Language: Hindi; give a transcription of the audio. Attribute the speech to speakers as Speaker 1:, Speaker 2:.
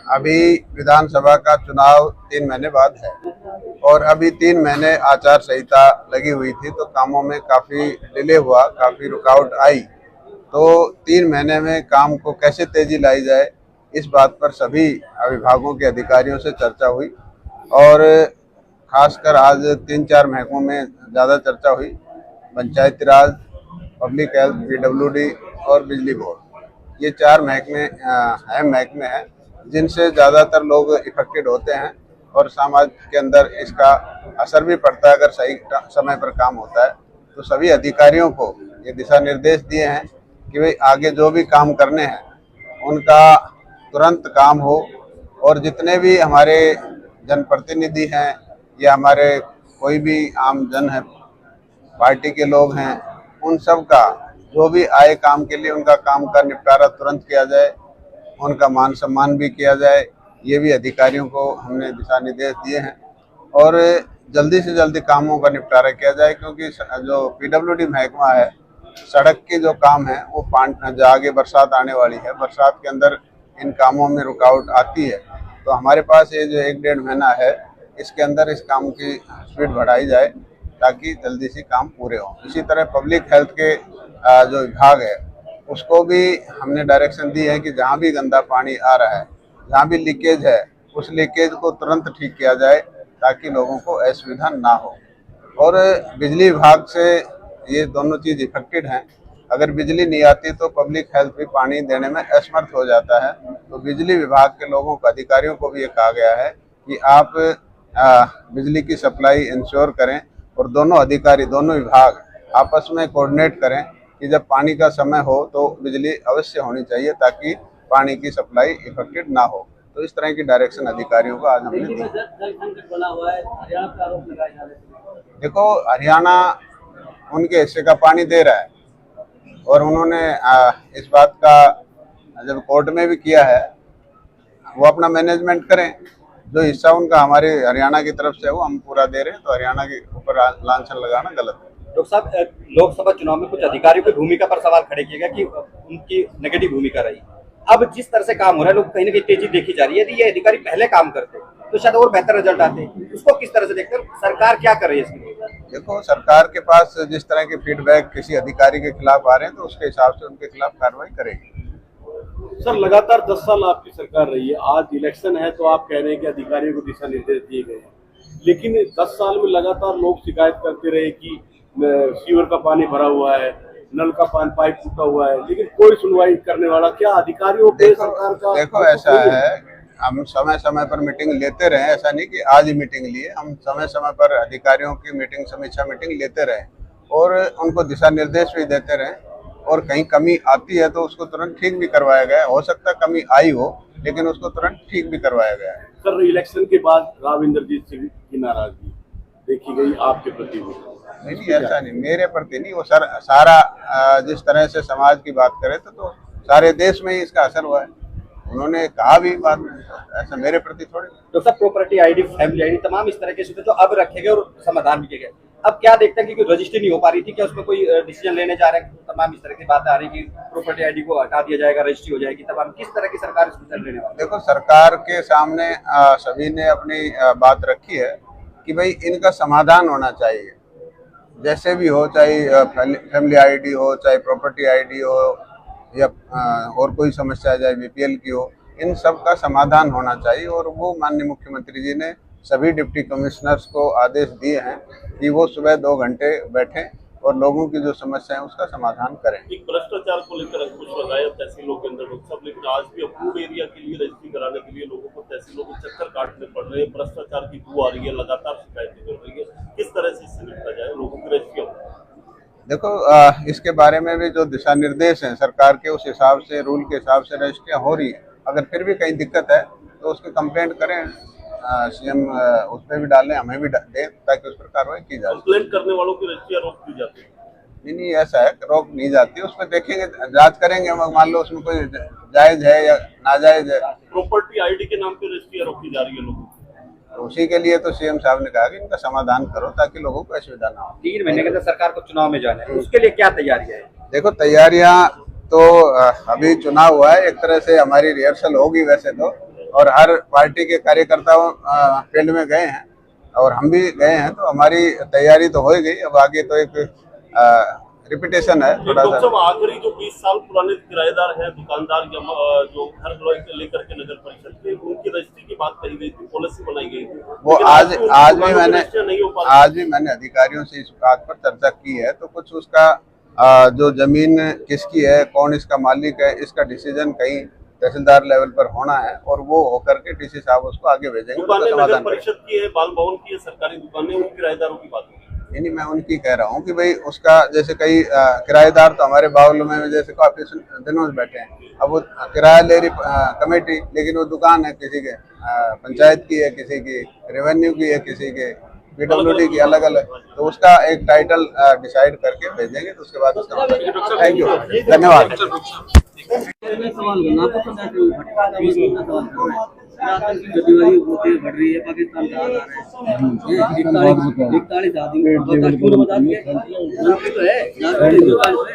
Speaker 1: अभी विधानसभा का चुनाव 3 महीने बाद है और अभी 3 महीने आचार संहिता लगी हुई थी, तो कामों में काफी डिले हुआ, काफी रुकावट आई। तो 3 महीने में काम को कैसे तेजी लाई जाए, इस बात पर सभी विभागों के अधिकारियों से चर्चा हुई और खासकर आज 3-4 महकमों में ज़्यादा चर्चा हुई। पंचायती राज, पब्लिक हेल्थ, पीडब्ल्यूडी और बिजली बोर्ड, ये 4 महकमे अहम महकमे हैं जिनसे ज़्यादातर लोग इफेक्टेड होते हैं और समाज के अंदर इसका असर भी पड़ता है अगर सही समय पर काम होता है। तो सभी अधिकारियों को ये दिशा निर्देश दिए हैं कि भाई आगे जो भी काम करने हैं उनका तुरंत काम हो और जितने भी हमारे जनप्रतिनिधि हैं या हमारे कोई भी आम जन है, पार्टी के लोग हैं, उन सब का जो भी आए काम के लिए उनका काम का निपटारा तुरंत किया जाए, उनका मान सम्मान भी किया जाए। ये भी अधिकारियों को हमने दिशा निर्देश दिए हैं और जल्दी से जल्दी कामों का निपटारा किया जाए, क्योंकि जो पीडब्ल्यूडी महकमा है, सड़क के जो काम है वो जो आगे बरसात आने वाली है, बरसात के अंदर इन कामों में रुकावट आती है। तो हमारे पास ये जो 1-1.5 महीना है, इसके अंदर इस काम की स्पीड बढ़ाई जाए ताकि जल्दी से काम पूरे हों। इसी तरह पब्लिक हेल्थ के जो विभाग है उसको भी हमने डायरेक्शन दी है कि जहाँ भी गंदा पानी आ रहा है, जहाँ भी लीकेज है, उस लीकेज को तुरंत ठीक किया जाए ताकि लोगों को असुविधा ना हो। और बिजली विभाग से ये दोनों चीज़ इफेक्टेड हैं। अगर बिजली नहीं आती तो पब्लिक हेल्थ भी पानी देने में असमर्थ हो जाता है। तो बिजली विभाग के लोगों को, अधिकारियों को भी ये कहा गया है कि आप बिजली की सप्लाई इंश्योर करें और दोनों अधिकारी, दोनों विभाग आपस में कोऑर्डिनेट करें कि जब पानी का समय हो तो बिजली अवश्य होनी चाहिए ताकि पानी की सप्लाई इफेक्टेड ना हो। तो इस तरह की डायरेक्शन अधिकारियों को आज हमने दी। देखो, हरियाणा उनके हिस्से का पानी दे रहा है और उन्होंने इस बात का जब कोर्ट में भी किया है, वो अपना मैनेजमेंट करें। जो हिस्सा उनका हमारे हरियाणा की तरफ से है वो हम पूरा दे रहे हैं, तो हरियाणा के ऊपर लांछन लगाना गलत है।
Speaker 2: डॉक्टर साहब, लोकसभा चुनाव में कुछ अधिकारियों की भूमिका पर सवाल खड़े किए गए कि उनकी नेगेटिव भूमिका रही। अब जिस तरह से काम हो रहा है, लोग कहीं ना कहीं तेजी देखी जा रही है। यदि ये अधिकारी पहले काम करते तो शायद और बेहतर रिजल्ट आते। उसको किस तरह से देखते, सरकार क्या कर रही है इसके लिए?
Speaker 1: देखो, सरकार के पास जिस तरह के फीडबैक किसी अधिकारी के खिलाफ आ रहे हैं तो उसके हिसाब से उनके खिलाफ कार्रवाई करेगी।
Speaker 3: सर, लगातार 10 साल आपकी सरकार रही है, आज इलेक्शन है तो आप कह रहे हैं कि अधिकारियों को दिशा निर्देश दिए गए हैं, लेकिन 10 साल में लगातार लोग शिकायत करते रहे कि सीवर का पानी भरा हुआ है, नल का पाइप टूटा हुआ है, लेकिन कोई सुनवाई करने वाला क्या अधिकारियों पे सरकार का?
Speaker 1: देखो, ऐसा है, हम समय समय पर मीटिंग लेते रहे। ऐसा नहीं कि आज ही मीटिंग लिए, हम समय समय पर अधिकारियों की मीटिंग, समीक्षा मीटिंग लेते रहे और उनको दिशा निर्देश भी देते रहे। और कहीं कमी आती है तो उसको तुरंत ठीक भी करवाया गया है। हो सकता है कमी आई हो, लेकिन उसको तुरंत ठीक भी करवाया गया है।
Speaker 3: सर, इलेक्शन के बाद राव इंद्रजीत सिंह की नाराजगी देखी गई आपके प्रति?
Speaker 1: नहीं, ऐसा नहीं, मेरे प्रति नहीं, वो सारा जिस तरह से समाज की बात करे तो सारे देश में ही इसका असर हुआ है। उन्होंने कहा भी बात, ऐसा मेरे प्रति थोड़ी।
Speaker 2: तो सब प्रॉपर्टी आईडी, फैमिली आईडी, तमाम इस तरह के जो अब रखे गए और समाधान भी किए गए। अब क्या देखते हैं कि रजिस्ट्री नहीं हो पा रही थी, क्या उसमें कोई डिसीजन लेने जा रहे हैं? तमाम इस तरह की बातें आ रही कि प्रॉपर्टी आईडी को हटा दिया जाएगा, रजिस्ट्री हो जाएगी। तमाम किस तरह की सरकार इसको चल लेने वाली?
Speaker 1: देखो, सरकार के सामने सभी ने अपनी बात रखी है कि भाई इनका समाधान होना चाहिए, जैसे भी हो, चाहे फैमिली आईडी हो, चाहे प्रॉपर्टी आईडी हो या और कोई समस्या, चाहे बीपीएल की हो, इन सब का समाधान होना चाहिए। और वो माननीय मुख्यमंत्री जी ने सभी डिप्टी कमिश्नर्स को आदेश दिए हैं कि वो सुबह 2 घंटे बैठें और लोगों की जो समस्या है उसका समाधान करें।
Speaker 4: एक भ्रष्टाचार को लेकर अंकुश लगाया तहसीलों के अंदर सब, लेकिन आज भी अप्रूव्ड एरिया के लिए रजिस्ट्री कराने के लिए लोगों को तहसीलों को चक्कर काटने पड़ रहे हैं। भ्रष्टाचार की बू आ रही है, लगातार शिकायतें कर रही है। किस तरह से इससे निपटा जाए, लोगों की रजिस्ट्री?
Speaker 1: देखो, इसके बारे में भी जो दिशा निर्देश हैं सरकार के, उस हिसाब से, रूल के हिसाब से रजिस्ट्रियाँ हो रही है। अगर फिर भी कहीं दिक्कत है तो उसकी कंप्लेंट करें, सीएम उस पर भी डालें, हमें भी दें ताकि उस पर कार्रवाई की जाए।
Speaker 4: कंप्लेंट करने वालों की रजिस्ट्रियाँ रोक दी जाती है?
Speaker 1: नहीं, ऐसा है, रोक नहीं जाती। उस पर देखेंगे, जांच करेंगे, मान लो उसमें कोई जायज है या नाजायज है।
Speaker 4: प्रॉपर्टी आईडी के नाम पे रजिस्ट्रियाँ रोकी जा रही है लोगों को,
Speaker 1: तो उसी के लिए तो सीएम साहब ने कहा कि इनका समाधान करो ताकि लोगों को असुविधा ना हो।
Speaker 2: 3 महीने के अंदर सरकार को चुनाव में जाना है, उसके लिए क्या तैयारी है?
Speaker 1: देखो, तैयारियां तो अभी चुनाव हुआ है, एक तरह से हमारी रिहर्सल होगी वैसे तो, और हर पार्टी के कार्यकर्ताओं फील्ड में गए हैं और हम भी गए हैं, तो हमारी तैयारी तो हो ही गई। अब आगे तो एक रिपीटेशन है थोड़ा
Speaker 4: डॉक्टर
Speaker 1: सा।
Speaker 4: साहब, आखिरी जो 20 साल पुराने किराएदार हैं, दुकानदार या जो घर लेकर के नगर परिषद के, उनकी रजिस्ट्री की बात कही गई थी, पॉलिसी बनाई गई थी,
Speaker 1: वो
Speaker 4: लेकिन
Speaker 1: आज भी मैंने अधिकारियों से इस बात पर चर्चा की है। तो कुछ उसका जो जमीन किसकी है, कौन इसका मालिक है, इसका डिसीजन कहीं तहसीलदार लेवल पर होना है और वो होकर के डीसी साहब उसको आगे भेजेंगे।
Speaker 4: दुकानें नगर परिषद की है, बाल भवन की है, सरकारी दुकानें, उन किराएदारों की बात होगी।
Speaker 1: नहीं, मैं उनकी कह रहा हूँ कि भाई उसका जैसे कई किराएदार तो हमारे बावल में जैसे काफी दिनों से बैठे हैं। अब वो किराया ले रही कमेटी, लेकिन वो दुकान है किसी के पंचायत की है, किसी की रेवेन्यू की है, किसी के PWD की, अलग अलग। तो उसका एक टाइटल डिसाइड करके भेजेंगे, तो उसके बाद उसका थैंक यू, धन्यवाद।
Speaker 5: सवाल करना आपको पता है कि गतिविधि होती है, बढ़ रही है, पाकिस्तान का आ रहा है 41 आदमी बता दिए तो है 41 आदमी